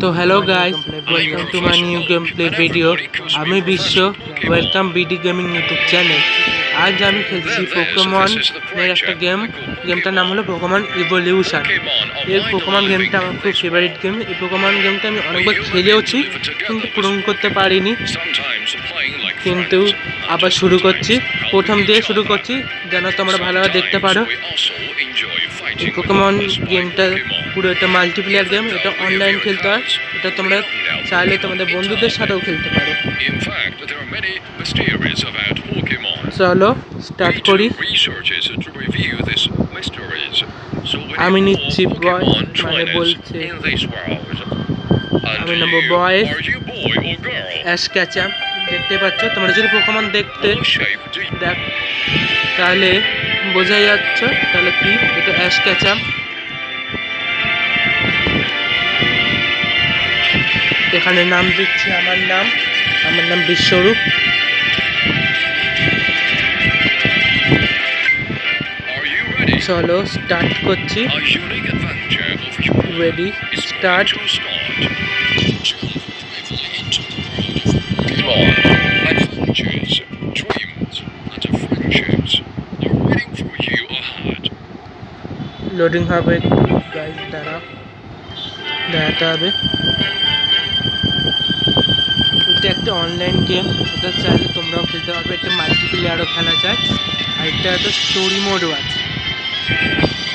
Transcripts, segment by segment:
তো hello guys, welcome to my new game play video. আমি বিশ্ব, welcome BD gaming YouTube channel. আজ আমি খেলছি পোকেমন এর একটা গেমটার নাম হলো পোকেমন ইভলিউশন। এই পোকেমন গেমটা আমার খুব ফেভারিট গেম। এই পোকেমন গেমটা আমি অনেকবার খেলেওছি কিন্তু পূরণ করতে পারিনি, কিন্তু আবার শুরু করছি, প্রথম দিয়ে শুরু করছি যেন তোমরা ভালোভাবে দেখতে পারো। এই পোকেমন গেমটা পুরো একটা মাল্টিপ্লেয়ার গেম, এটা অনলাইন খেলতে হয়। এটা তোমরা চাইলে তোমাদের বন্ধুদের সাথেও খেলতে পারো। চলো স্টার্ট করি। আমি নিচ্ছি বয়েস, মানে বলছে আমি নেব বয়েস অ্যাশ ক্যাচাম। দেখতে পাচ্ছ তোমরা, যদি পোকেমন দেখতে দেখ তাহলে বোঝাই যাচ্ছে তাহলে কি এটা অ্যাশ ক্যাচাম। এখানে নাম দিচ্ছি, আমার নাম বিশ্বরূপ। চলো স্টার্ট করছি। Ready, start. লোডিং হবে, গাইস দেখাতে হবে। এটা একটা অনলাইন গেম, এটা চাইলে তোমরাও খেলতে পারবে। এটা মাল্টিপ্লেয়ারও খেলা যায়, আর এটা একটা স্টোরি মোডও আছে।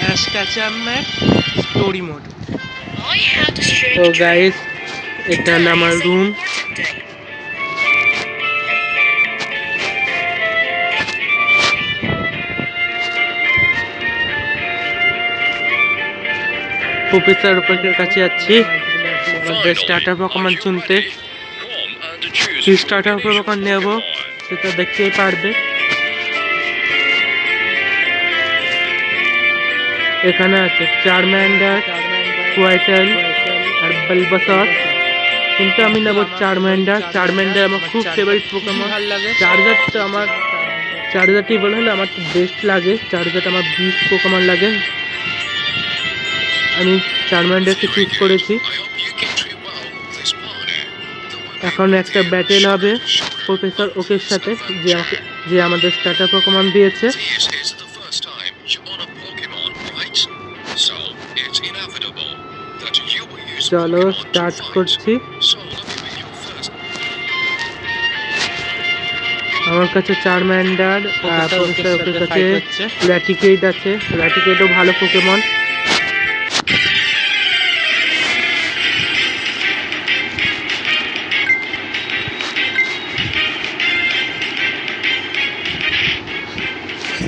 অ্যাশ ক্যাচামের স্টোরি মোড। তো গাইস, এটা হলো আমার রুম। প্রফেসর উপরের কাছে যাচ্ছি আমাদের স্টার্টার পোকেমন চুনতে। কি স্টার্টার পোকেমন নেব সেটা দেখতেই পারবে। এখানে আছে চারম্যান্ডার, কোয়াইটাল আর বালবাসর, কিন্তু আমি নেব চারম্যান্ডার। আমার খুব ফেভারিট পোকেমন। চার্জারটি বলে হলে আমার বেস্ট লাগে। চার্জারটা আমার বেস্ট পোকেমন লাগে। আমি চারম্যান্ডারকে চুজ করেছি। এখন একটা ব্যাটেল হবে প্রফেসর ওকের সাথে, যে আমাদের স্টার্টার পোকেমন দিয়েছে। চলো স্টার্ট করছি। আমার কাছে চারম্যান্ডার, প্রফেসর ওকের কাছে ল্যাটিকেট আছে। ল্যাটিকেটও ভালো পোকেমন।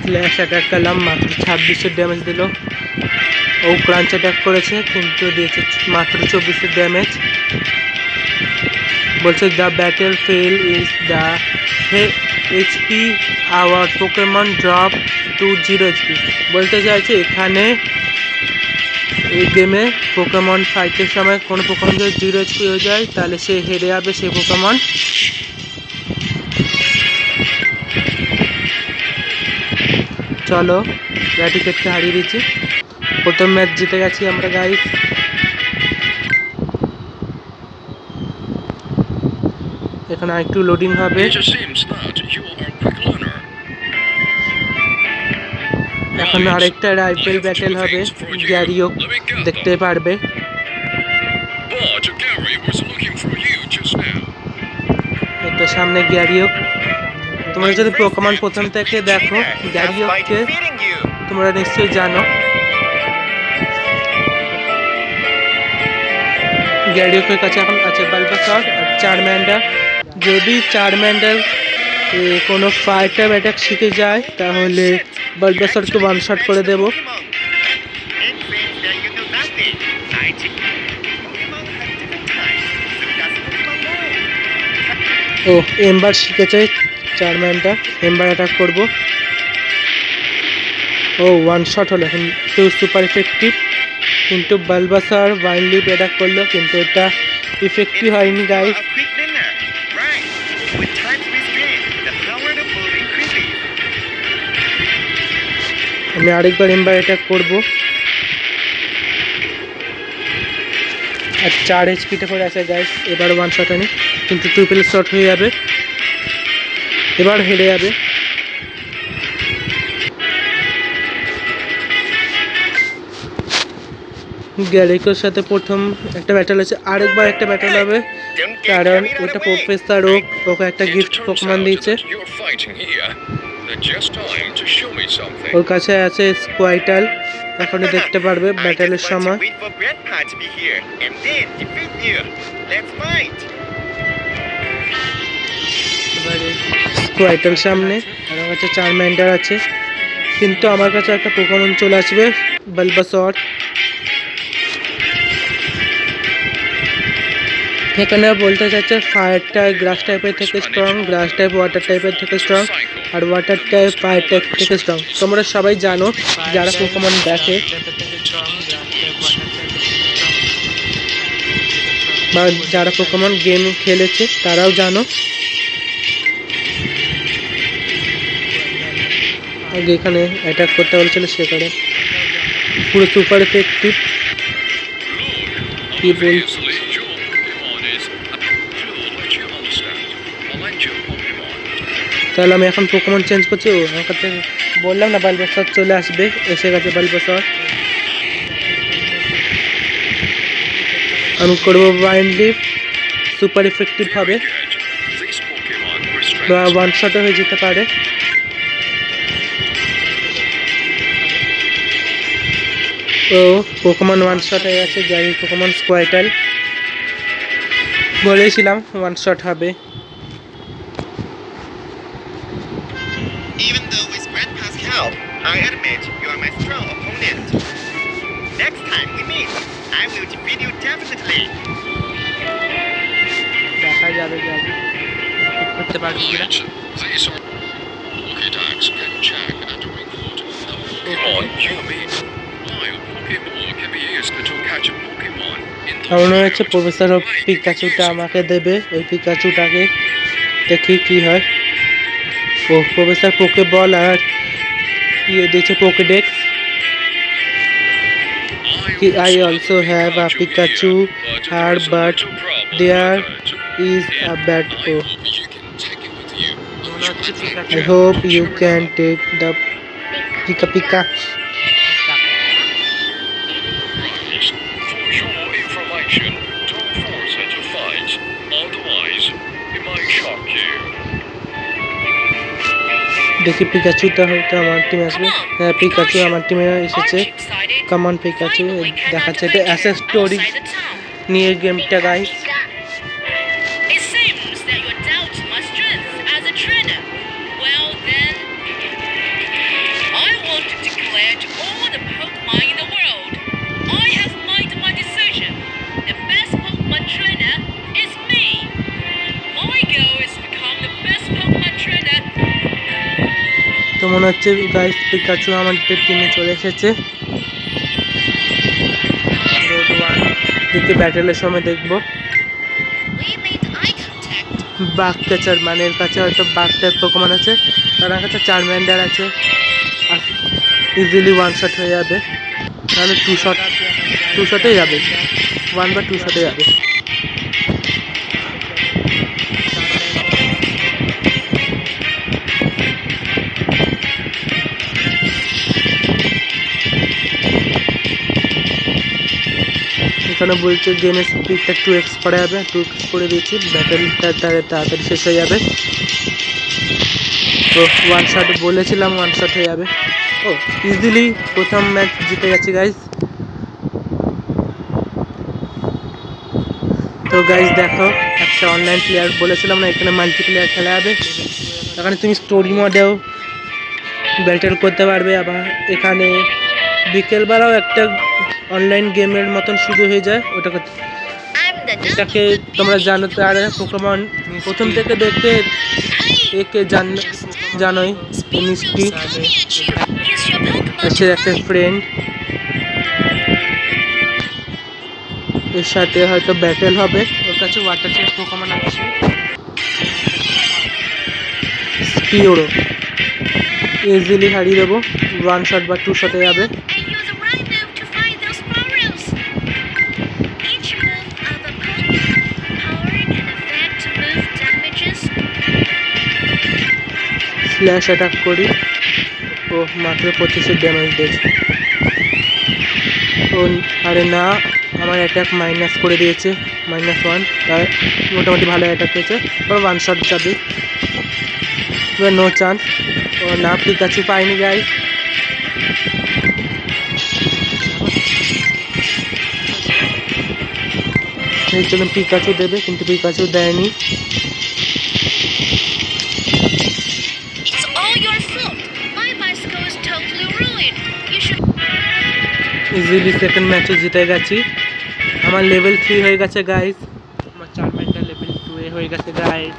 স্ল্যাশ অ্যাটাক করলাম, মাত্র 26 ড্যামেজ দিল। ও ক্রাঞ্চ অ্যাটাক করেছে কিন্তু দিয়েছে মাত্র 24 ড্যামেজ। বলছে the battle fail is the HP our Pokemon drop to 0 HP. বলতে চাইছে এখানে এই গেমে পোকেমন ফাইটের সময় কোনো পোকেমন যদি 0 এইচপি হয়ে যায় তাহলে সে হেরে যাবে সেই পোকেমন। চলো ল্যাটিকেটকে হারিয়ে দিচ্ছি। প্রথম ম্যাচ জিতে গেছি আমরা গাইস। এখানে আরেকটু লোডিং হবে। এখন আরেকটা রাইফেল ব্যাটেল হবে, গ্যারিও দেখতে পারবে। তো সামনে গ্যারিও। তোমরা যদি পোকেমন প্রথম থেকে দেখো, গ্যারিওকে তোমরা নিশ্চয়ই জানো। গ্যারিওকের কাছে এখন আছে বালবাসর আর চারম্যান্ডার। যদি চারম্যান্ডার কোনো ফাইটার অ্যাটাক শিখে যায় তাহলে বালবাসরকে ওয়ান শট করে দেব। ও এম্বার শিখেছে চারম্যান্ডার, এম্বার অ্যাটাক করব। ও ওয়ান শট হলো, কিন্তু সুপার ইফেক্টিভ। কিন্তু বালবাসার ওয়াইল্ড অ্যাটাক করলো কিন্তু এটা ইফেক্টিভ হয়নি গাইস। আমি আরেকবার এম্বার অ্যাটাক করব। আর 4 এইচপিতে করে আছে গাইস। এবার ওয়ান শট আনি, কিন্তু ট্রিপল শট হয়ে যাবে, এবার হেরে যাবে। গ্যারিকোর সাথে প্রথম একটা ব্যাটল আছে, আরেকবার একটা ব্যাটল হবে, কারণ ওটা প্রফেসর ওকে একটা গিফট পোকেমন দিয়েছে। ওর কাছে আছে স্কোয়াইটাল, এখনই দেখতে পারবে ব্যাটেলের সময়। স্কোয়াইটাল সামনে, আমার কাছে চারম্যান্ডার আছে, কিন্তু আমার কাছে একটা পোকেমন চলে আসবে, বালবাসর। এখানে বলতে চাইছে ফায়ারটা গ্রাস টাইপের থেকে স্ট্রং, গ্রাস টাইপ ওয়াটার টাইপের থেকে স্ট্রং, আর ওয়াটার টাইপ ফায়ার টাইপ থেকে স্ট্রং। তোমরা সবাই জানো যারা পোকেমন দেখে বা যারা পোকেমন গেম খেলেছে তারাও জানো। আগে এখানে অ্যাটাক করতে বলছিল, সেখানে পুরো সুপার এফেক্টিভ। কি বলছি, তাহলে আমি এখন পোকেমন চেঞ্জ করছি। ও আমার কাছে বললাম না বালবাসর চলে আসবে, এসে গেছে বালবাসর। আমি করবো ওয়াইন লিফ, সুপার এফেক্টিভ হবে বা ওয়ান শটও হয়ে যেতে পারে। তো পোকেমন ওয়ান শট হয়ে গেছে, যাই পোকেমন স্কোয়াইটাল, বলেছিলাম ওয়ান শট হবে। I admit you are my strong opponent. Next time we meet, I will defeat you definitely. দেখা যাবে যাবে করতে পারবি কিনা। মনে হচ্ছে প্রফেসর পিকাচুটা আমাকে দেবে, ওই পিকাচুটাকে দেখি কি হয়। ও প্রফেসর পোকে বল আর ইয়ে দিয়েছে পোকেডেক্স। I also have a Pikachu here, but there is a bad O. I hope you can take the Pika Pika. দেখি পিকাচুটা হয়তো আমার টিমে আসবে। হ্যাঁ, পিকাচু আমার টিমে এসেছে। কামন পিকাচু দেখাচ্ছে, এটা অ্যাসেস স্টোরি নিয়ে গেমটা গাইস। তো মনে হচ্ছে গাইস পিকাচু আমাদের টিমে চলে এসেছে। দেখি ব্যাটেলের সময় দেখবো। বাঘ ক্যাচার মানে এর কাছে হয়তো বাঘ টাইপ পোকেমন আছে, তার কাছে চারম্যান্ডার আছে, আর ইজিলি ওয়ান শট হয়ে যাবে, তাহলে টু শটে যাবে, ওয়ান বা টু শটে যাবে। এখানে বলছে গেমের স্পিডটা 2x করা যাবে, 2x করে দিয়েছি, ব্যাটারিটা তাড়াতাড়ি শেষ হয়ে যাবে। তো ওয়ান শট বলেছিলাম, ওয়ান শট হয়ে যাবে। ও ইজিলি প্রথম ম্যাচ জিতে গেছি গাইজ। তো গাইজ দেখো, একটা অনলাইন প্লেয়ার বলেছিলাম না, এখানে মাল্টিপ্লেয়ার খেলা হবে। এখানে তুমি স্টোরি মোডেও ব্যাটেল করতে পারবে, আবার এখানে বিকেলবেলাও একটা অনলাইন গেমের মতন শুরু হয়ে যায় ওটাকে। এটাকে তোমরা জানো তো, আর পোকেমন প্রথম থেকে দেখতে একে জানোই, মিষ্টি সে একটা ফ্রেন্ড, এর সাথে হয়তো ব্যাটেল হবে। ওর কাছে ওয়াটার টাইপ পোকেমন আছে, স্পিওরো, ইজিলি হারিয়ে দেবো, ওয়ান শট বা টু শটে যাবে। ফ্ল্যাশ অ্যাটাক করি। ও মাত্র 25 ড্যামেজ দিয়েছে। ও আরে না, আমার অ্যাটাক মাইনাস করে দিয়েছে, -1। তার মোটামুটি ভালো অ্যাটাক হয়েছে। ওর ওয়ান শট যাবে, এবার নো চান্স। ও না, পিকাচু পাইনি গাইস। এই জন্য পিকাচু দেবে, কিন্তু পিকাচু দেয়নি। It's all your fault. My bicycle is totally ruined. You should. Easily second ম্যাচে জিতে গেছি। আমার লেভেল 3 হয়ে গেছে গাইস। আমার চারম্যানটা লেভেল 2 এ হয়ে গেছে গাইস।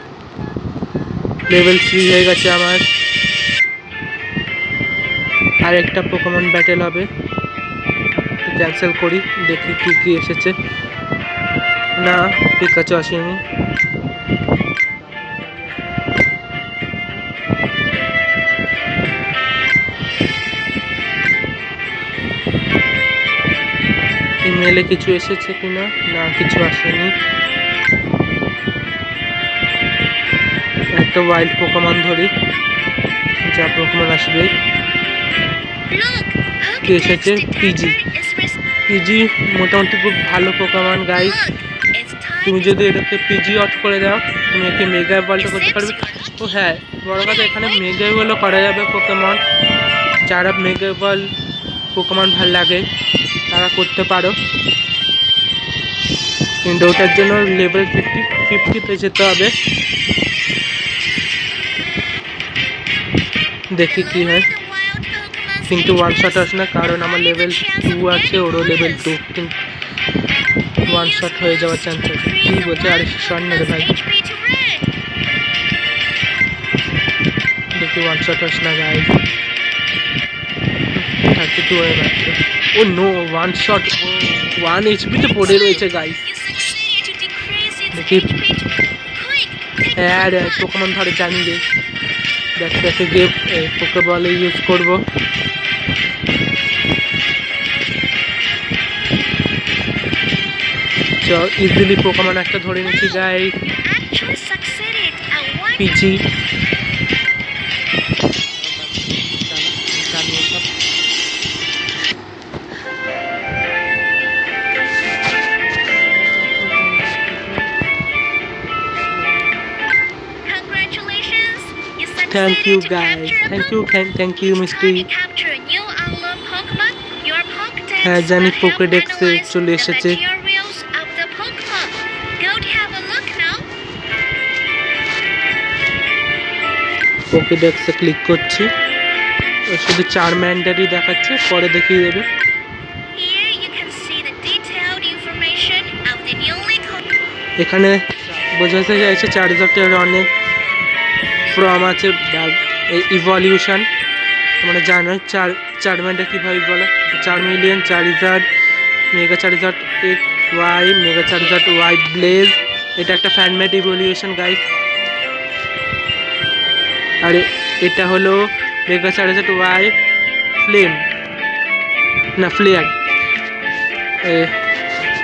লেভেল 3 হয়ে গেছে আমার। আর একটা পোকেমন ব্যাটেল হবে, ক্যান্সেল করি, দেখি কি কি এসেছে। না, পিকাচু আসেনি। ইমেলে কিছু এসেছে কিনা, না কিছু আসেনি। একটা ওয়াইল্ড পোকেমন ধরি, যা পোকেমন আসবে। Look, কি এসেছে? Pokédex PG. detector is PG মোটামুটি খুব ভালো পোকেমন গাইস। Look, it's তুমি time. যদি এটাতে পিজি অফ করে দাও, তুমি একে মেগা এভলভ করতে পারবে। ও হ্যাঁ, বড় কথা এখানে মেগা এভলভ করা যাবে পোকেমন। যারা মেগা এভলভ পোকেমন ভাল লাগে তারা করতে পারো, কিন্তু ওটার জন্য লেভেল 50তে যেতে হবে। দেখি কি হয়, The wild Pokémon's কিন্তু ওয়ান শট interest. আসে না, কারণ আমার লেভেল 2 আছে, ওরও লেভেল 2, কিন্তু ওয়ান শট হয়ে যাওয়ার চান্স আছে। কি বলছে? আরে শট না রে ভাই, HP to red. দেখি ওয়ান শট আসে না গাইস। 32 হয়ে গেছে। ও নো, ওয়ান শট, 1 এইচপিতে পড়ে রয়েছে guys. You succeeded to decrease its দেখি। HP to. Quick, take হ্যাঁ রে, Pokemon. পোকেমন ধরে জানি রে। দেখে গিয়ে পোকেবলে ইউজ করবো। ইজিলি পোকেমন একটা ধরে নিচ্ছি guys. You actually succeeded at one. পিজি। Congratulations, you thank you succeeded to guys, capture a thank you, thank you Each Misty. time you capture a new unlocked Pokemon, your Pokédex হ্যাঁ জানি, will help পোকেডেক্সে analyze চলে the এসেছে। materials of the Pokemon. Go to have a look now. পোকেডেক্সে click করছি, ও শুধু চারম্যান্ডারই দেখাচ্ছে, পরে দেখিয়ে দেবে। Here you can see the detailed information of the newly caught. এখানে বোঝাতে চাইছে চার্জারটার অনেক ফর্ম আছে, ইভলিউশন। মানে জানো চারম্যান্ডার কীভাবে বলে, 4 million Charizard, mega Charizard Y, mega Charizard Y blaze. এটা একটা ফ্যানমেড ইভলিউশন গাইস। আর এটা হলো মেগা চারিজার্ড ওয়াই ফ্লেম, না ফ্লেয়ার।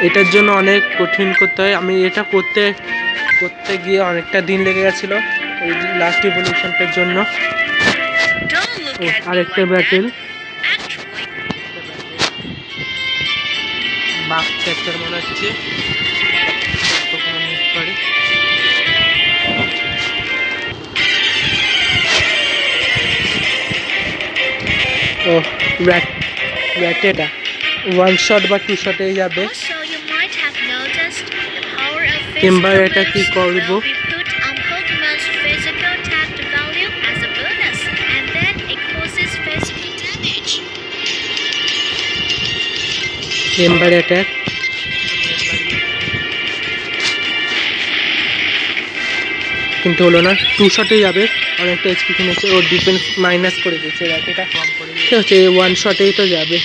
এটার জন্য অনেক কঠিন করতে হয়, আমি এটা করতে গিয়ে অনেকটা দিন লেগে গেছিলো ওই লাস্ট ইভলিউশনটার জন্য। Don't look ও at me আরেকটা like ব্যাটেল, that. Actually, বাঘ ক্যাপ্চার মনে হচ্ছে। ও র্যাটেটা ওয়ান শট বা 2 শটে যাবে। also you might have noticed the power of এবার physical এটা কি moves করব? will be put on Pokemon's physical attack value as a bonus, and then it causes physical damage. Ember attack, কিন্তু হলো না, 2 শটে যাবে। অনেকটা এইচপি কিনেছে, ওর ডিফেন্স মাইনাস করে দিয়েছে র্যাটেটা। ঠিক আছে, 1 শটেই তো যাবে।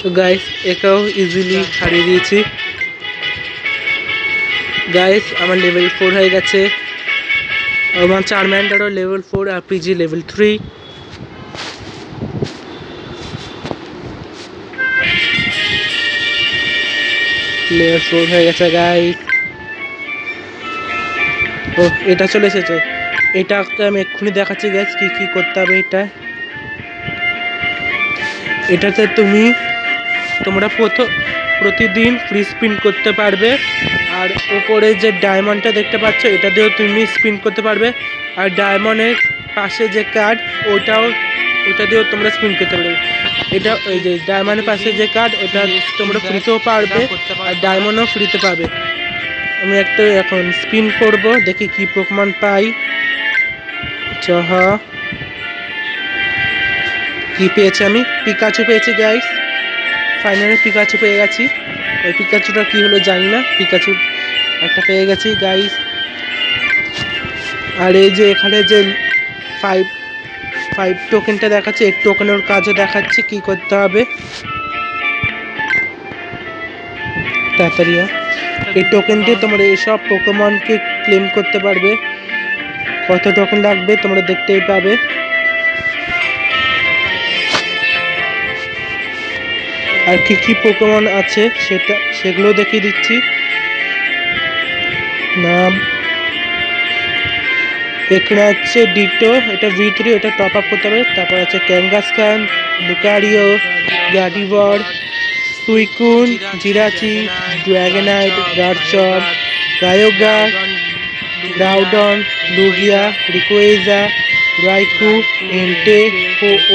তো গাইস এটাও ইজিলি হারিয়ে দিয়েছি গাইস। আমার লেভেল 4 হয়ে গেছে, আমার চারম্যান্ডারও লেভেল 4, আর পিজি লেভেল 3। লেভেল 4 হয়ে গেছে গাইস। ও এটা চলে এসেছে, এটাকে আমি এক্ষুনি দেখাচ্ছি গ্যাস কি কি করতে হবে। এটাতে তোমরা প্রতিদিন ফ্রি স্পিন করতে পারবে। আর উপরে যে ডায়মন্ডটা দেখতে পাচ্ছ এটা দিয়েও তুমি স্পিন করতে পারবে। আর ডায়মন্ডের পাশে যে কার্ড ওটা দিয়েও তোমরা স্পিন করতে পারবে। এটা ওই যে ডায়মন্ডের পাশে যে কার্ড ওটা তোমরা ফ্রিতেও পারবে আর ডায়মন্ডও ফ্রিতে পাবে। আমি একটা এখন স্পিন করব, দেখি কি পোকেমন পাই। কি পেয়েছি আমি? পিকাচু পেয়েছি গাইস। ফাইনালি পিকাচু পেয়ে গেছি। ওই পিকাচুটা কি হলো জানি না, পিকাচু একটা পেয়ে গেছি গাইস। আর এই যে এখানে যে 5 টোকেনটা দেখাচ্ছে, এই টোকেনের কাজও দেখাচ্ছে কি করতে হবে। তাড়াতাড়ি এই টোকেন দিয়ে তোমরা এইসব পোকেমনকে ক্লেম করতে পারবে। কত টোকেন লাগবে তোমরা দেখতেই পাবে। আর কি কি পোকেমন আছে সেগুলো দেখিয়ে দিচ্ছি। নাম এখানে আছে ডিটো, এটা V3, এটা টপ আপ করতে হবে। তারপর আছে ক্যাঙ্গাস্কান, লুকারিও, গ্যাডিভর, সুইকুন, জিরাচি, ড্র্যাগনাইট, গার্চর, রায়োগা, গ্রাউডন, লুগিয়া, রিকোয়েজা, রাইকু, এন্টে,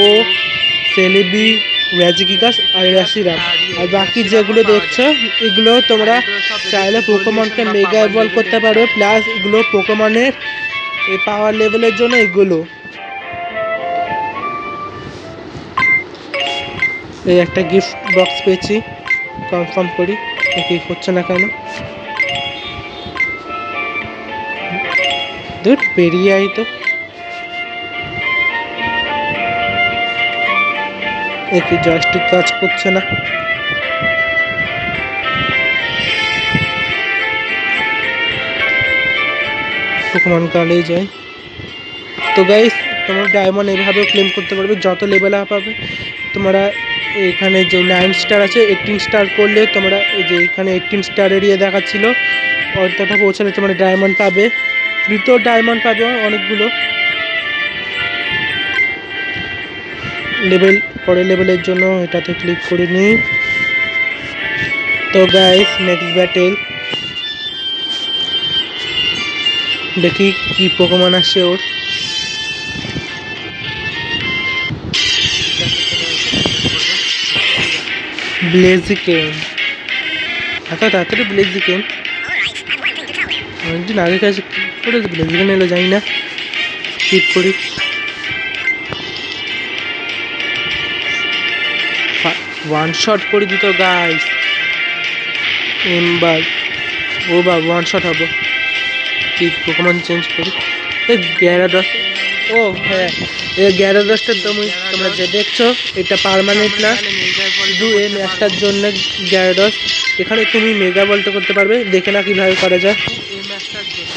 ও সেলিবি, র্যাজিকিকাস আর র্যাসিরাম। আর বাকি যেগুলো দেখছো এগুলো তোমরা চাইলে পোকেমনকে মেগা ইভলভ করতে পারবে। প্লাস এগুলো পোকেমনের এই পাওয়ার লেভেলের জন্য এগুলো। এই একটা গিফট বক্স পেয়েছি, কনফার্ম করি কি হচ্ছে না কেন। ধুর বেরিয়ে আই তো। একই জয়স্টিক কাজ করছে না। পোকেমন কার্ডে যাই তো গাইস, তোমরা ডায়মন্ড এইভাবে ক্লেম করতে পারবে। যত লেভেল আপ হবে তোমরা এখানে যে 9 স্টার আছে 18 স্টার করলে তোমরা এই যে এখানে 18 স্টারের ইয়ে দেখাচ্ছিল অতটা পৌঁছালে তোমরা ডায়মন্ড পাবে। ফ্রিতেও ডায়মন্ড পাবে অনেকগুলো। পরের লেভেলের জন্য এটাতে ক্লিক করে নিই। তো গাইস নেক্সট ব্যাটেল দেখি কি পোকেমন আসছে ওর। ব্লেজিকেন, এত তাড়াতাড়ি ব্লেজিকেন? অনেকদিন আগে কাছে করে ব্লেজিকেন এলো জানি না। স্কিপ করি। ওয়ান শট করে দিত গাইস। এমবার ও বা ওয়ান শট হবো। কি পোকেমন চেঞ্জ করি। এই গ্যারাডস, ও হ্যাঁ এই গ্যারাডসটা তোমরা যে দেখছো এটা পার্মানেন্ট না, শুধু এই ম্যাচটার জন্য গ্যারাডস। এখানে তুমি মেগা বলতে করতে পারবে, দেখে না কিভাবে করা যায়। এই ম্যাচটার জন্য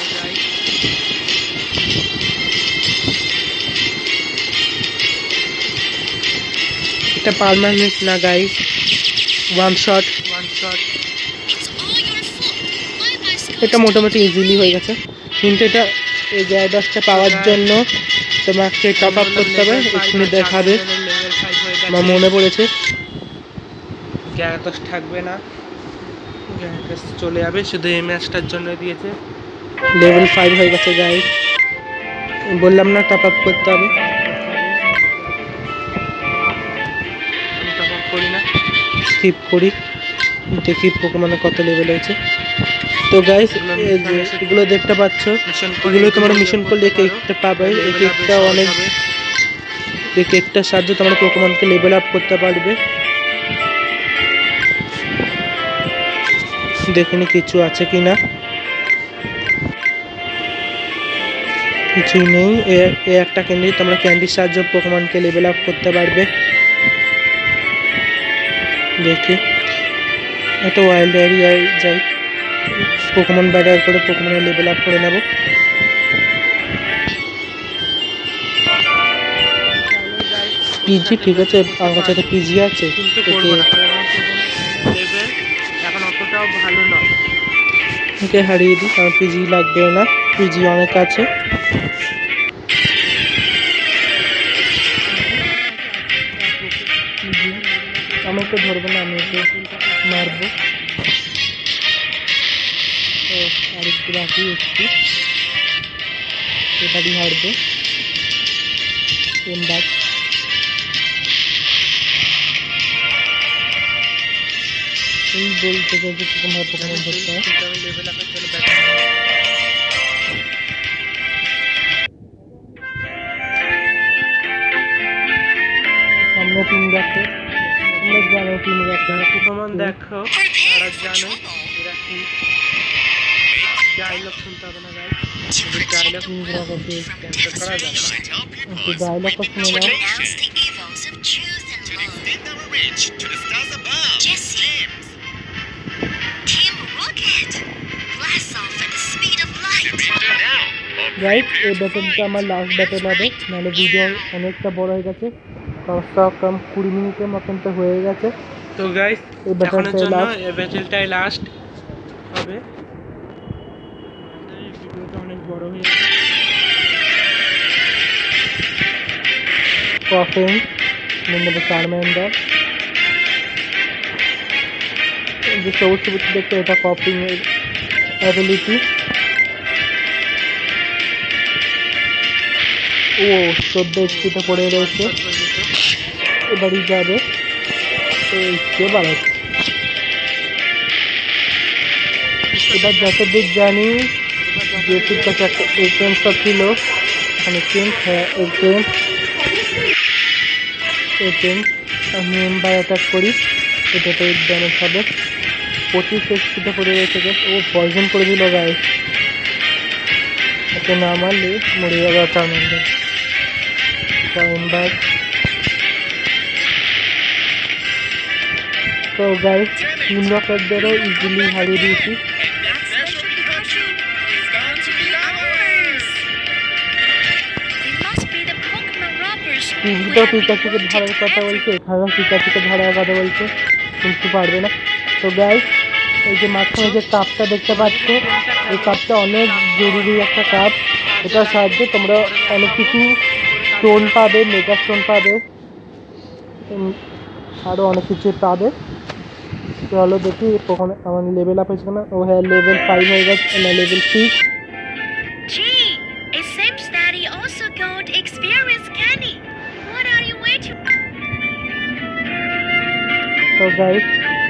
এটা পার্মানেন্ট না গাইস, ওয়ান শট। এটা মোটামুটি ইজিলি হয়ে গেছে, কিন্তু এটা এই গ্যারাডসটা পাওয়ার জন্য তোমাকে টপ আপ করতে হবে। এক্ষুনি দেখাবে, আমার মনে পড়েছে। গ্যারাডস থাকবে না, গ্যারাডস চলে যাবে, শুধু এই ম্যাচটার জন্য দিয়েছে। লেভেল 5 হয়ে গেছে গাইস, বললাম না টপ আপ করতে হবে। আমি টপ আপ করি না, স্কিপ করি, দেখি পোকেমনে কত লেভেল হয়েছে। তো গাইস এগুলো দেখতে পাচ্ছ, এগুলো তোমরা মিশন করলে কেকটা পাবে। এই কেকটা অনেক, এই কেকটার সাহায্যে তোমরা পোকেমনকে লেভেল আপ করতে পারবে। দেখিনি কিছু আছে কিনা, কিছুই নেই। এই একটা ক্যান্ডি, তোমরা ক্যান্ডির সাহায্যে পোকেমনকে লেভেল আপ করতে পারবে। দেখি একটা ওয়াইল্ড এরিয়ায় যাই, পোকেমন ব্যাটার করে পোকেমনের লেভেল আপ করে নেব। পিজি ঠিক আছে, আমার কাছে তো পিজি আছে, কিন্তু লেভেল এখন অতটাও ভালো নয়। ওকে হারিয়ে দিই, কারণ পিজি লাগবে না, পিজি অনেক আছে। ওকে ধরবো না, আমি ওকে মারবো। তো আরেকটু বাকি একটু, এবারই হারবে। এমবাগ এই বলতে চাইছে কিরকমভাবে পোকেমন ধরতে হয়। সামনে টিম যাচ্ছে, তোমরা জানো টিম যাচ্ছে পোকেমন দেখো, তারা জানো এরা কি ডায়লগ শুনতে হবে না গাইস, ডায়লগ করতে ক্যান্সেল করা যাবে না। I tell people তো ডায়লগটা শুনে নাও। Announce the evils of truth and to love. extend our reach to the stars above. Jesse. James, Team Rocket. Blast off at the speed of light. now. Right, এই ব্যাটেলটা আমার last battle হবে, নাহলে video অনেকটা বড় হয়ে গেছে, কম 20 মিনিটের মতন তো হয়ে গেছে। তো গাইস এই ব্যাটেলটাই এই ব্যাটেলটাই লাস্ট হবে, ভিডিওটা অনেক বড় হয়ে গেছে। কফিন নেবো চার্মেন্ডার, যে সবুজ সবুজ দেখতে এটা কফিং এর অ্যাবিলিটি। ও 14 এসপিতে পড়ে রয়েছে, এবারই যাবে। তো কে বাড়াচ্ছে এবার, যতদূর জানি যেটির কাছে একটা এজেন্টটা ছিল, মানে এজেন্ট আমি এমবার অ্যাটাক করি, এটাতে ড্যামেজ হবে। 25 এসপিতে পড়ে রয়েছে, ও পয়জন করে দিল গাইস, ওকে না মারলে মরে যাবে চার্মেন্ডার। এমবার তো গাইস টিম রকেটদেরও ইজিলি হারিয়ে দিয়েছি। That special Pikachu is going to be ours. We must be the Pokemon robbers who টিভিতেও have been পিকাচুকে wounded ধরার কথা বলছে, everywhere. এখানেও পিকাচুকে ধরার কথা বলছে, কিন্তু পারবে না। তো গাইস এই যে মাঝখানে যে কাপটা দেখতে পাচ্ছ, এই কাপটা অনেক জরুরি একটা কাপ, এটার সাহায্যে তোমরা অনেক কিছু স্টোন পাবে, মেগা স্টোন পাবে, আরও অনেক কিছু পাবে। চলো দেখি কখন আমার লেভেল আপ হয়েছে না। ও হ্যাঁ, লেভেল 5 হয়ে গেছে, না level 6। Gee, it seems that he also got experience candy. What are you waiting for? তো গাইস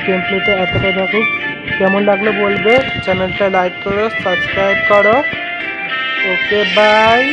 গেম প্লেতে এতটা থাকুক, কেমন লাগলো বলবে, চ্যানেলটা লাইক করো, সাবস্ক্রাইব করো। Okay bye.